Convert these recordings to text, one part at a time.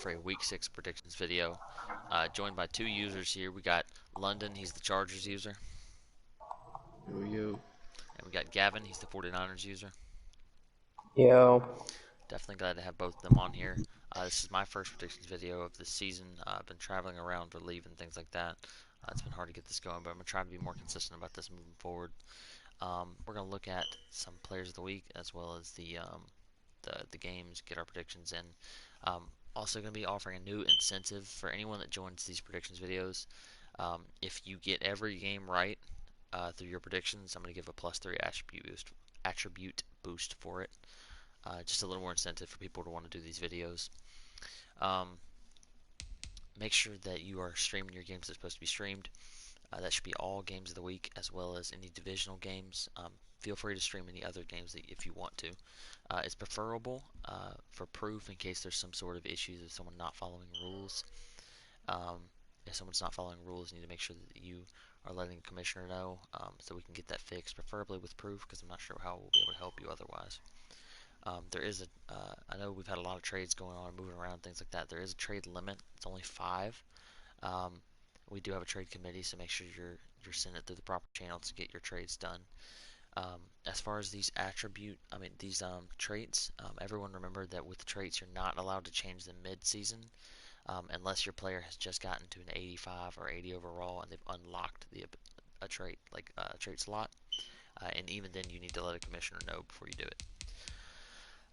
for a Week 6 predictions video. Joined by two users here. We got London, he's the Chargers user. Yo. And we got Gavin, he's the 49ers user. Yo. Definitely glad to have both of them on here. This is my first predictions video of the season. I've been traveling around for leave and things like that. It's been hard to get this going, but I'm going to try to be more consistent about this moving forward. We're going to look at some players of the week as well as the games, get our predictions in. Also going to be offering a new incentive for anyone that joins these predictions videos. If you get every game right through your predictions, I'm going to give a +3 attribute boost for it. Just a little more incentive for people to want to do these videos. Make sure that you are streaming your games that are supposed to be streamed. That should be all games of the week as well as any divisional games. Feel free to stream any other games if you want to. It's preferable for proof in case there's some sort of issues with someone not following rules. If someone's not following rules, you need to make sure that you are letting the commissioner know so we can get that fixed, preferably with proof, because I'm not sure how we'll be able to help you otherwise. There is I know we've had a lot of trades going on, moving around, things like that. There is a trade limit. It's only 5. We do have a trade committee, so make sure you're sending it through the proper channels to get your trades done. As far as these traits, everyone remember that with the traits, you're not allowed to change them mid-season unless your player has just gotten to an 85 or 80 overall and they've unlocked a trait, like a trait slot. And even then, you need to let a commissioner know before you do it.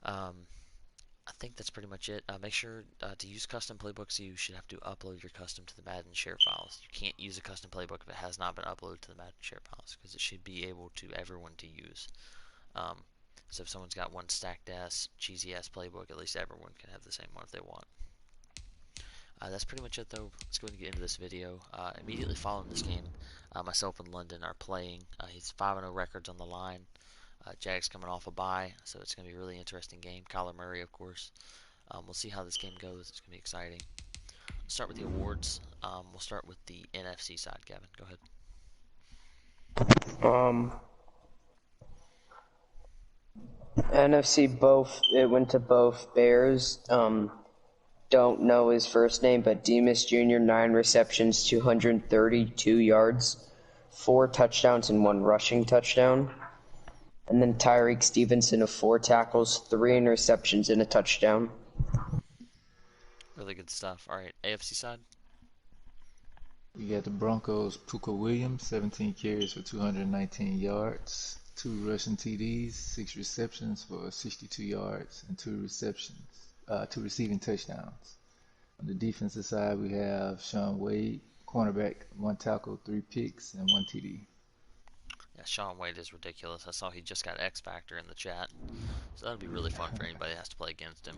I think that's pretty much it. Make sure to use custom playbooks. You should have to upload your custom to the Madden share files. You can't use a custom playbook if it has not been uploaded to the Madden share files, because it should be able to everyone to use. So if someone's got one stacked ass, cheesy ass playbook, at least everyone can have the same one if they want. That's pretty much it though. Let's go ahead and get into this video. Immediately following this game, myself and London are playing. He's 5-0 records on the line. Jags coming off a bye, so it's going to be a really interesting game. Kyler Murray, of course. We'll see how this game goes. It's going to be exciting. Let's start with the awards. We'll start with the NFC side. Gavin, go ahead. NFC it went to both Bears. Don't know his first name, but Demas Jr., 9 receptions, 232 yards, 4 touchdowns, and 1 rushing touchdown. And then Tyreek Stevenson of 4 tackles, 3 interceptions, and a touchdown. Really good stuff. All right, AFC side. We got the Broncos, Puka Williams, 17 carries for 219 yards, 2 rushing TDs, 6 receptions for 62 yards, and 2 receiving touchdowns. On the defensive side, we have Sean Wade, cornerback, 1 tackle, 3 picks, and 1 TD. Yeah, Sean Wade is ridiculous. I saw he just got X Factor in the chat, so that'll be really fun for anybody that has to play against him.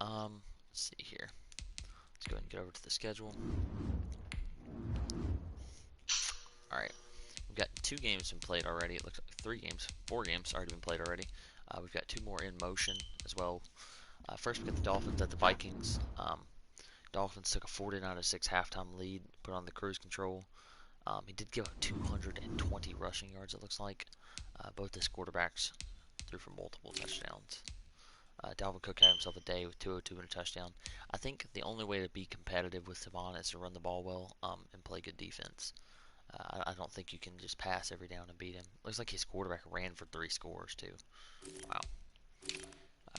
Let's see here. Let's go ahead and get over to the schedule. Alright, we've got 2 games been played already. It looks like 4 games already been played already. We've got 2 more in motion as well. First, we got the Dolphins at the Vikings. Dolphins took a 49-6 halftime lead, put on the cruise control. He did give up 220 rushing yards, it looks like. Both his quarterbacks threw for multiple touchdowns. Dalvin Cook had himself a day with 202 and a touchdown. I think the only way to be competitive with Savon is to run the ball well and play good defense. I don't think you can just pass every down and beat him. Looks like his quarterback ran for 3 scores, too. Wow.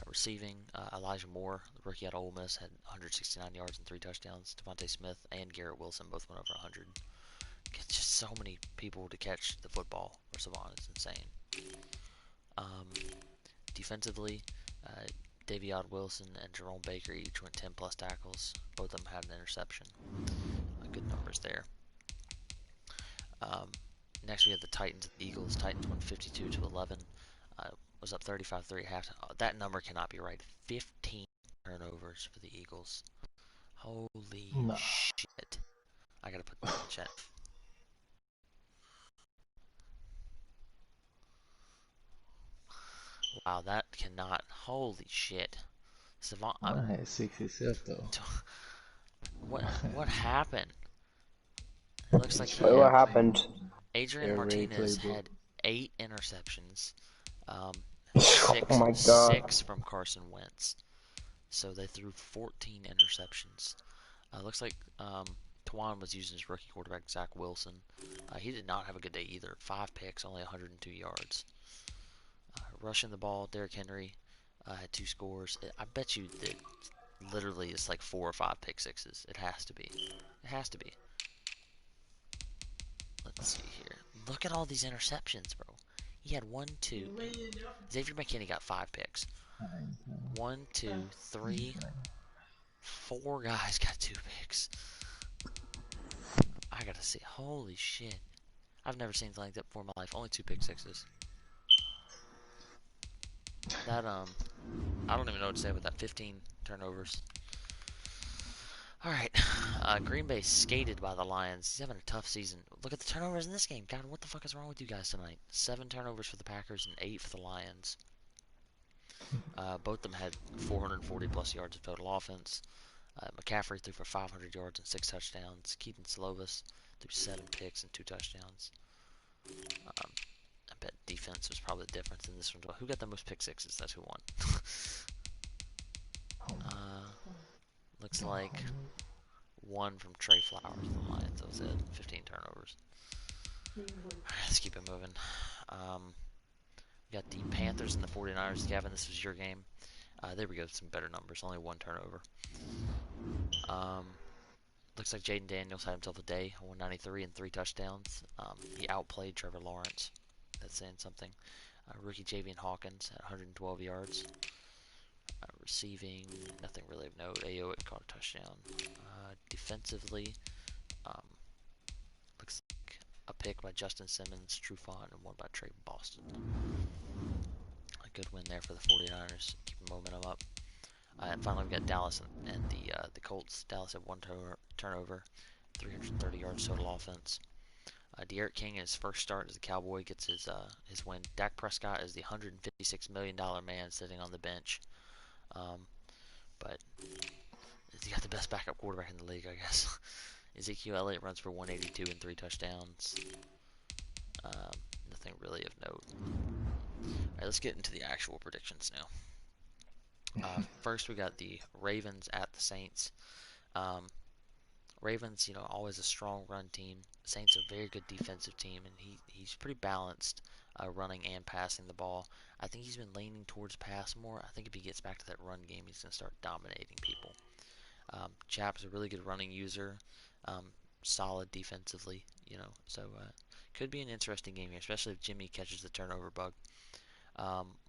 Receiving, Elijah Moore, the rookie out of Ole Miss, had 169 yards and 3 touchdowns. Devontae Smith and Garrett Wilson both went over 100. It's just so many people to catch the football for Savon. It's insane. Defensively, Davion Wilson and Jerome Baker each went 10 plus tackles. Both of them had an interception. Good numbers there. Next we have the Titans and the Eagles. Titans won 52-11. Was up 35-3 at halftime. That number cannot be right. 15 turnovers for the Eagles. Holy shit. I gotta put that in the chat. Wow, that cannot. Holy shit. Savant. I had 6 itself though. What happened? It looks like What happened? Adrian Martinez had 8 interceptions. Oh my God. 6 from Carson Wentz. So they threw 14 interceptions. Looks like Twan was using his rookie quarterback, Zach Wilson. He did not have a good day either. 5 picks, only 102 yards. Rushing the ball, Derrick Henry had 2 scores. I bet you that literally it's like 4 or 5 pick sixes. It has to be. It has to be. Let's see here. Look at all these interceptions, bro. He had one, two. Xavier McKinney got 5 picks. One, two, three, 4 guys got 2 picks. I gotta see. Holy shit. I've never seen anything like that before in my life. Only 2 pick sixes. That, I don't even know what to say about that. 15 turnovers. Alright. Green Bay skated by the Lions. He's having a tough season. Look at the turnovers in this game. God, what the fuck is wrong with you guys tonight? 7 turnovers for the Packers and 8 for the Lions. Both of them had 440 plus yards of total offense. McCaffrey threw for 500 yards and 6 touchdowns. Keaton Slovis threw 7 picks and 2 touchdowns. I bet defense was probably the difference in this one. Who got the most pick sixes? That's who won. Looks like one from Trey Flowers of the Lions. That was it. 15 turnovers. Alright, let's keep it moving. We got the Panthers and the 49ers. Gavin, this was your game. There we go. Some better numbers. Only 1 turnover. Looks like Jaden Daniels had himself a day. 193 and 3 touchdowns. He outplayed Trevor Lawrence. That's saying something. Rookie Javian Hawkins had 112 yards. Receiving, nothing really of note. AO caught a touchdown. Defensively, looks like a pick by Justin Simmons, Trufant, and one by Trey Boston. A good win there for the 49ers, keeping momentum up. And finally, we got Dallas and the Colts. Dallas had 1 turnover, 330 yards total offense. De'Aaron King, in his first start as a Cowboy, gets his win. Dak Prescott is the $156 million man sitting on the bench. But he got the best backup quarterback in the league, I guess. Ezekiel Elliott runs for 182 and 3 touchdowns. Nothing really of note. Alright, let's get into the actual predictions now. First, we got the Ravens at the Saints. Ravens, always a strong run team. Saints are a very good defensive team, and he's pretty balanced running and passing the ball. I think he's been leaning towards pass more. I think if he gets back to that run game, he's going to start dominating people. Chap's a really good running user, solid defensively, so could be an interesting game here, especially if Jimmy catches the turnover bug.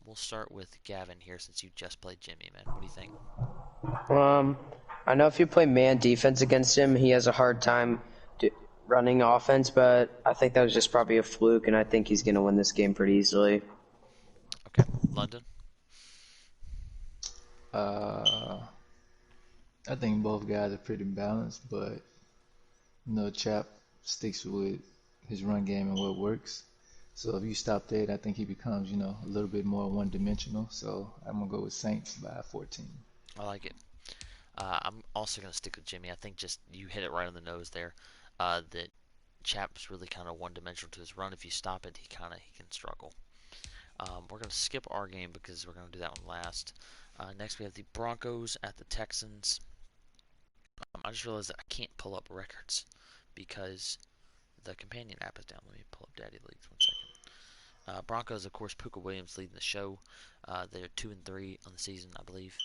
We'll start with Gavin here since you just played Jimmy, man. What do you think? I know if you play man defense against him, he has a hard time running offense, but I think that was just probably a fluke, and I think he's going to win this game pretty easily. Okay, London? I think both guys are pretty balanced, but Chap sticks with his run game and what works. So if you stop that, I think he becomes, a little bit more one-dimensional. So I'm gonna go with Saints by 14. I like it. I'm also going to stick with Jimmy. I think just you hit it right on the nose there. That Chap's really kind of one-dimensional to his run. If you stop it, he can struggle. We're going to skip our game because we're going to do that one last. Next, we have the Broncos at the Texans. I just realized that I can't pull up records because the companion app is down. Let me pull up Daddy Leagues 1 second. Broncos, of course, Puka Williams leading the show. They're 2-3 on the season, I believe.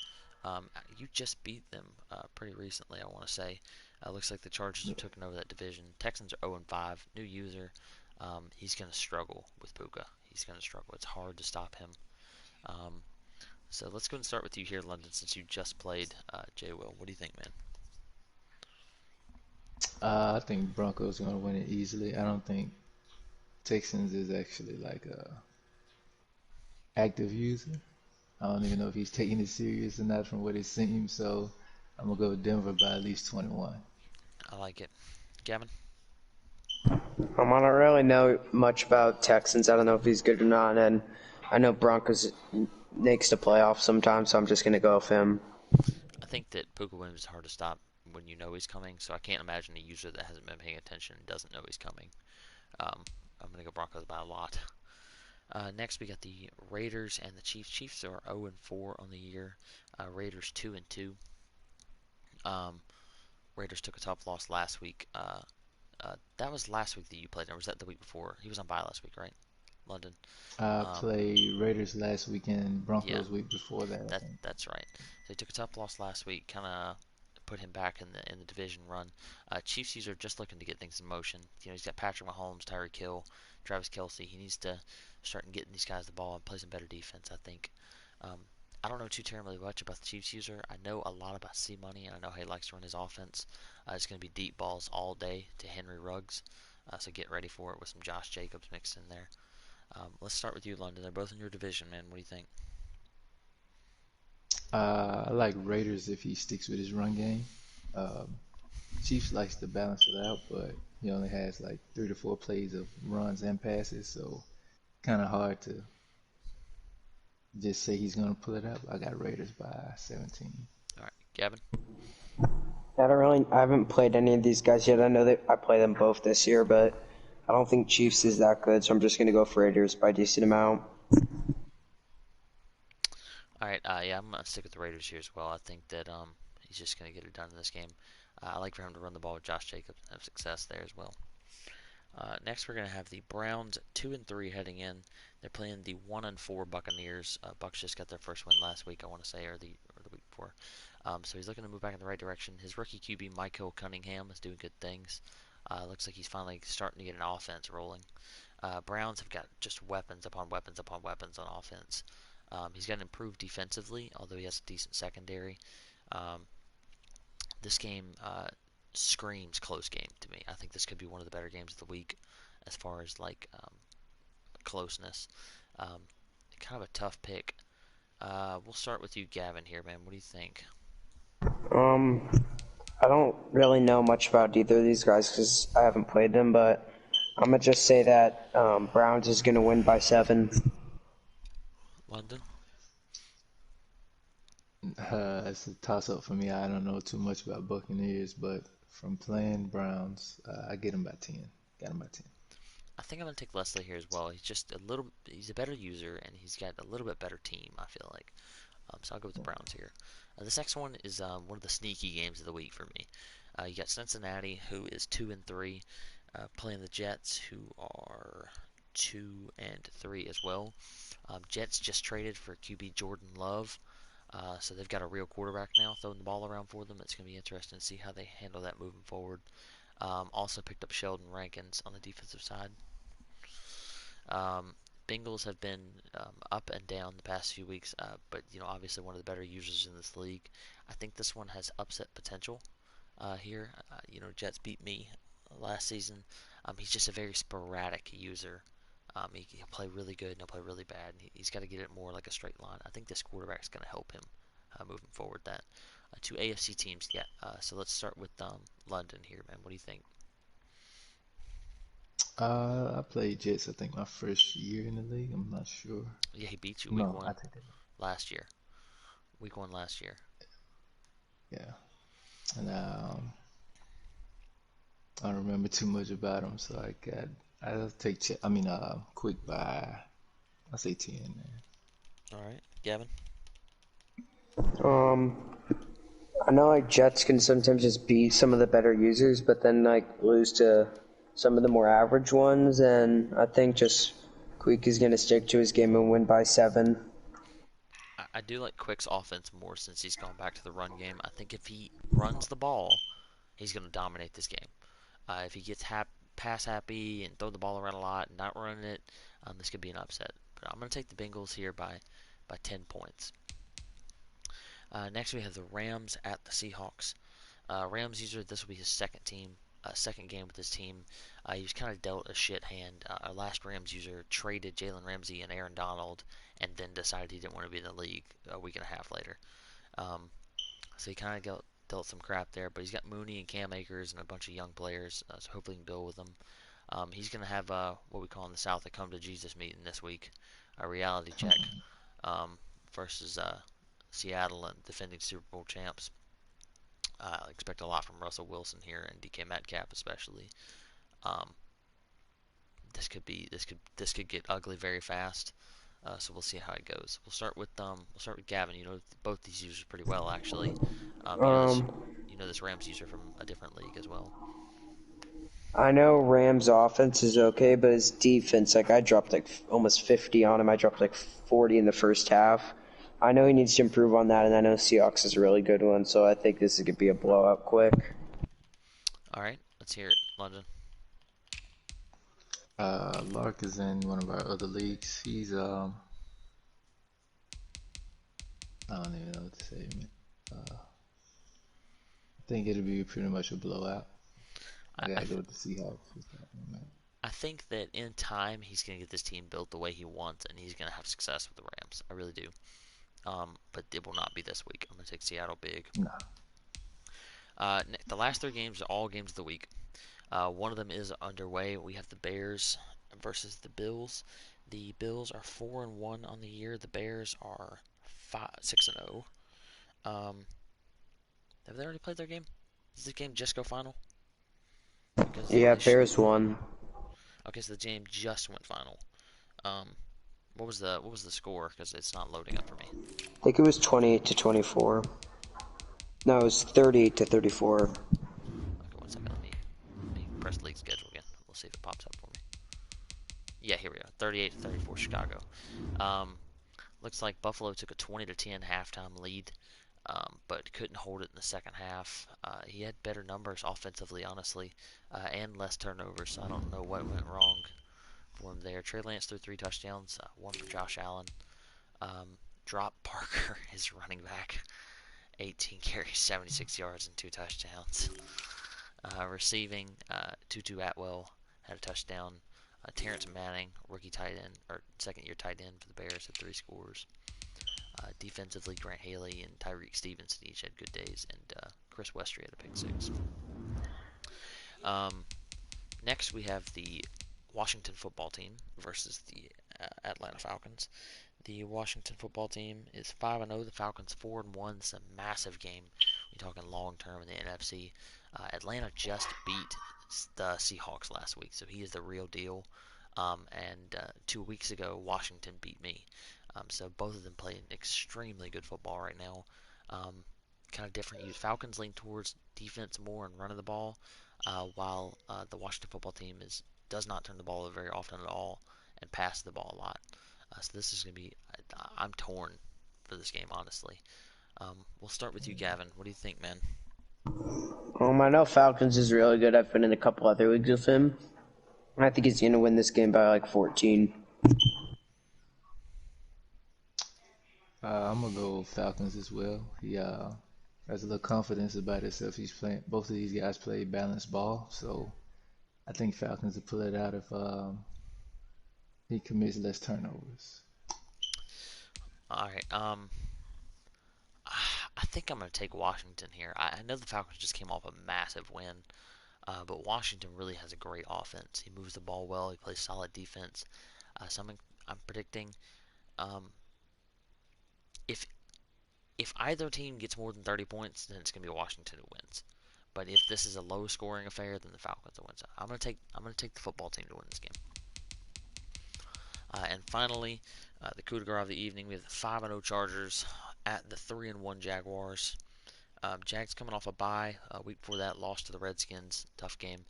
You just beat them pretty recently, I want to say. Looks like the Chargers have taken over that division. Texans are 0-5. New user. He's going to struggle with Puka. He's going to struggle. It's hard to stop him. So let's go and start with you here, London, since you just played Jay Will. What do you think, man? I think Broncos are gonna win it easily. I don't think Texans is actually like a active user. I don't even know if he's taking it serious or not from what it seems. So I'm gonna go with Denver by at least 21. I like it. Gavin? I don't really know much about Texans. I don't know if he's good or not, and I know Broncos makes the playoffs sometimes, so I'm just going to go with him. I think that Puka Williams is hard to stop when you know he's coming, so I can't imagine a user that hasn't been paying attention and doesn't know he's coming. I'm going to go Broncos by a lot. Next, we got the Raiders and the Chiefs. Chiefs are 0-4 on the year. Raiders 2-2. Um, Raiders took a tough loss last week. That was last week that you played, or was that the week before? He was on bye last week, right? London. I Um, played Raiders last weekend, yeah, Broncos week before that, I think. that's right. So he took a tough loss last week, kind of put him back in the division run. Chiefs are just looking to get things in motion. He's got Patrick Mahomes, Tyreek Hill, Travis Kelsey. He needs to start getting these guys the ball and play some better defense, I think. Um, I don't know too terribly much about the Chiefs user. I know a lot about C Money, and I know he likes to run his offense. It's going to be deep balls all day to Henry Ruggs, so get ready for it with some Josh Jacobs mixed in there. Let's start with you, London. They're both in your division, man. What do you think? I like Raiders if he sticks with his run game. Um, Chiefs likes to balance it out, but he only has like 3 to 4 plays of runs and passes, so kind of hard to just say he's gonna pull it up. I got Raiders by 17. All right, Gavin. I haven't played any of these guys yet. I know that I play them both this year, but I don't think Chiefs is that good, so I'm just going to go for Raiders by a decent amount. All right, yeah, I'm gonna stick with the Raiders here as well. I think that he's just gonna get it done in this game. I like for him to run the ball with Josh Jacobs and have success there as well. Next, we're gonna have the Browns 2-3 heading in. They're playing the 1-4 Buccaneers. Bucks just got their first win last week, I want to say, or the week before. So he's looking to move back in the right direction. His rookie QB Michael Cunningham is doing good things. Looks like he's finally starting to get an offense rolling. Browns have got just weapons upon weapons upon weapons on offense. He's got to improve defensively, although he has a decent secondary. Um, this game screams close game to me. I think this could be one of the better games of the week as far as like closeness. Um, kind of a tough pick. We'll start with you, Gavin. Here, man. What do you think? Um, I don't really know much about either of these guys because I haven't played them, but I'm gonna just say that Browns is gonna win by 7. London. It's a toss up for me. I don't know too much about Buccaneers, but from playing Browns, I get him by 10. Got him by 10. I think I'm gonna take Leslie here as well. He's just a little. He's a better user, and he's got a little bit better team. I feel like. So I'll go with the Browns here. This next one is one of the sneaky games of the week for me. You got Cincinnati, who is 2-3, playing the Jets, who are 2-3 as well. Jets just traded for QB Jordan Love, so they've got a real quarterback now throwing the ball around for them. It's going to be interesting to see how they handle that moving forward. Also picked up Sheldon Rankins on the defensive side. Um, Bengals have been up and down the past few weeks, but obviously one of the better users in this league. I think this one has upset potential here. Jets beat me last season. He's just a very sporadic user. He'll play really good and he'll play really bad. And he's got to get it more like a straight line. I think this quarterback is going to help him moving forward. That two AFC teams, yeah. So let's start with London here, man. What do you think? I played Jets, I think, my first year in the league. I'm not sure. Yeah, he beat you week No, I one take that back. last year. Week one last year. Yeah. And I don't remember too much about him, so I'll take quick by I say 10, man. All right, Gavin. Um, I know like Jets can sometimes just beat some of the better users, but then like lose to some of the more average ones. And I think just Quick is gonna stick to his game and win by 7. I do like Quick's offense more since he's gone back to the run game. I think if he runs the ball, he's going to dominate this game. If he gets pass happy and throw the ball around a lot and not running it, this could be an upset. But I'm going to take the Bengals here by 10 points. Next, we have the Rams at the Seahawks. Rams user, this will be his second game with his team. He was kind of dealt a shit hand. Our last Rams user traded Jalen Ramsey and Aaron Donald, and then decided he didn't want to be in the league a week and a half later. Um, so he kind of dealt some crap there, but he's got Mooney and Cam Akers and a bunch of young players, so hopefully he can build with them. He's going to have what we call in the South a come to Jesus meeting this week, a reality check um, versus Seattle and defending Super Bowl champs. I expect a lot from Russell Wilson here and DK Metcalf especially. Um, this could get ugly very fast. So we'll see how it goes. We'll start with Gavin. You know both these users pretty well actually. You know this Um, Rams user from a different league as well. I know Rams' offense is okay, but his defense, like I dropped like almost 50 on him. I dropped like 40 in the first half. I know he needs to improve on that, and I know Seahawks is a really good one, so I think this is gonna be a blowout quick. All right, let's hear it, London. Lark is in one of our other leagues. I don't even know what to say, man. I think it'll be pretty much a blowout. I I I, gotta go th- with the Seahawks with that one, man. I think that in time he's gonna get this team built the way he wants, and he's gonna have success with the Rams. I really do. But it will not be this week. I'm gonna take Seattle big. Nah. The last three games are all games of the week. One of them is underway. We have the Bears versus the Bills. The Bills are 4-1 on the year. The Bears are 6-0. Um, have they already played their game? Does this game just go final? Because Yeah, they sh Bears won. Okay, so the game just went final. Um, what was the score? Because it's not loading up for me. I think it was 28 to 24. No, it was 38 to 34. Okay, 1 second. Let me press league schedule again. We'll see if it pops up for me. Yeah, here we go. 38 to 34 Chicago. Um, Looks like Buffalo took a 20-10 halftime lead, but couldn't hold it in the second half. He had better numbers offensively, honestly, and less turnovers. So I don't know what went wrong for him there. Trey Lance threw 3 touchdowns, one for Josh Allen. Drop Parker, his running back, 18 carries, 76 yards, and 2 touchdowns. Receiving, Tutu Atwell had a touchdown. Terrence Manning, rookie tight end or second-year tight end for the Bears, had 3 scores. Defensively, Grant Haley and Tyreek Stevenson each had good days, and Chris Westry had a pick six. Um, Next, we have the Washington football team versus the Atlanta Falcons. The Washington football team is 5-0. The Falcons 4-1. It's a massive game. We're talking long term in the NFC. Atlanta just beat the Seahawks last week, so he is the real deal. And 2 weeks ago, Washington beat me. So both of them playing extremely good football right now. Um, kind of different use. Falcons lean towards defense more and running the ball, while the Washington football team does not turn the ball over very often at all and pass the ball a lot. So this is going to be, I'm torn for this game, honestly. We'll start with you, Gavin. What do you think, man? I know Falcons is really good. I've been in a couple other leagues with him. I think he's gonna win this game by like 14. I'm gonna go Falcons as well. He has a little confidence about himself. He's playing. Both of these guys play balanced ball, so I think Falcons will pull it out if he commits less turnovers. All right. I think I'm going to take Washington here. I know the Falcons just came off a massive win, but Washington really has a great offense. He moves the ball well. He plays solid defense. So I'm predicting, um, if if either team gets more than 30 points, then it's going to be Washington who wins. But if this is a low-scoring affair, then the Falcons will win. So I'm going to take the football team to win this game. And finally, the coup de grace of the evening, we have the 5-0 Chargers at the 3-1 Jaguars. Jags coming off a bye. A week before that, lost to the Redskins. Tough game.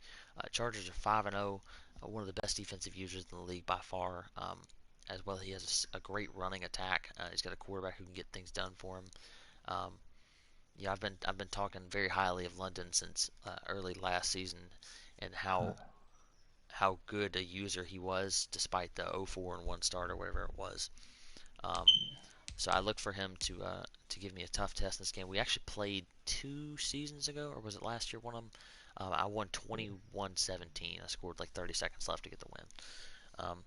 Chargers are 5-0. One of the best defensive users in the league by far. As well, he has a great running attack. He's got a quarterback who can get things done for him. Um, yeah, I've been talking very highly of London since early last season, and how good a user he was, despite the 0-4-1 start or whatever it was. Um, so I look for him to give me a tough test in this game. We actually played 2 seasons ago, or was it last year? One of them. I won 21-17. I scored like 30 seconds left to get the win. Um,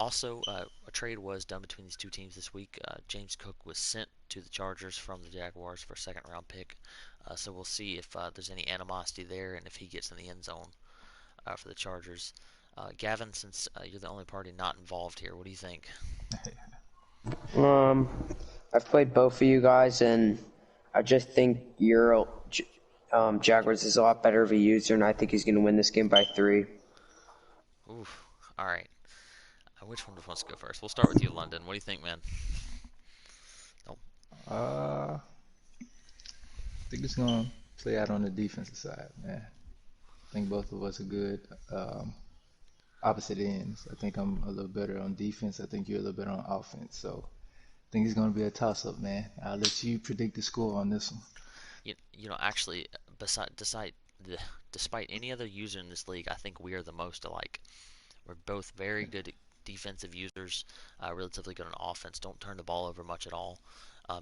Also, a trade was done between these two teams this week. James Cook was sent to the Chargers from the Jaguars for a second-round pick. So we'll see if there's any animosity there and if he gets in the end zone for the Chargers. Gavin, since you're the only party not involved here, what do you think? Um, I've played both of you guys, and I just think your Jaguars is a lot better of a user, and I think he's gonna win this game by 3. Oof. All right. Which one wants to go first? We'll start with you, London. What do you think, man? Oh, I think it's gonna play out on the defensive side, man. I think both of us are good. Opposite ends. I think I'm a little better on defense. I think you're a little better on offense. So I think it's gonna be a toss-up, man. I'll let you predict the score on this one. actually, despite any other user in this league, I think we are the most alike. We're both very good defensive users, relatively good on offense. Don't turn the ball over much at all.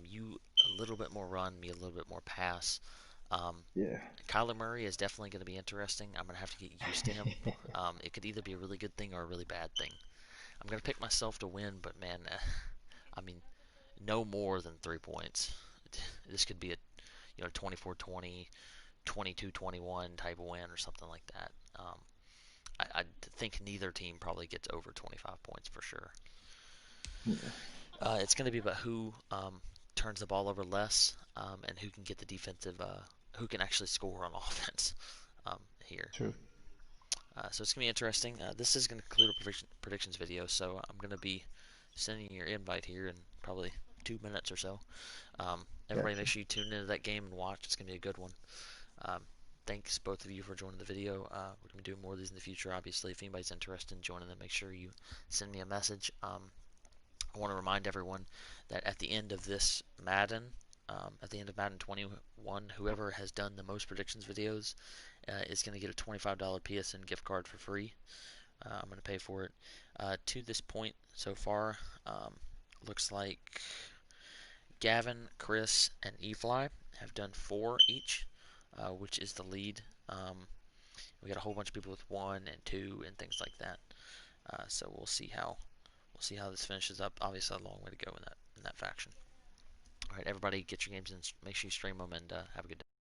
You a little bit more run, me a little bit more pass. Um, Yeah. Kyler Murray is definitely going to be interesting. I'm going to have to get used to him. It could either be a really good thing or a really bad thing. I'm going to pick myself to win, but man, I mean, no more than 3 points. This could be a 24-20, 22-21 type of win or something like that. I think neither team probably gets over 25 points for sure. Yeah. It's going to be about who turns the ball over less and who can get the defensive, who can actually score on offense here. True. So it's going to be interesting. This is going to conclude a predictions video, so I'm going to be sending your invite here in probably 2 minutes or so. Everybody Gotcha. make sure you tune into that game and watch. It's going to be a good one. Um, Thanks both of you for joining the video. We're going to be doing more of these in the future, obviously. If anybody's interested in joining them, make sure you send me a message. I want to remind everyone that at the end of this Madden, at the end of Madden 21, whoever has done the most predictions videos is going to get a $25 PSN gift card for free. I'm going to pay for it. To this point so far, looks like Gavin, Chris, and eFly have done 4 each, which is the lead. We got a whole bunch of people with 1 and 2 and things like that. So we'll see how this finishes up. Obviously, a long way to go in that faction. All right, everybody, get your games in. Make sure you stream them and have a good day.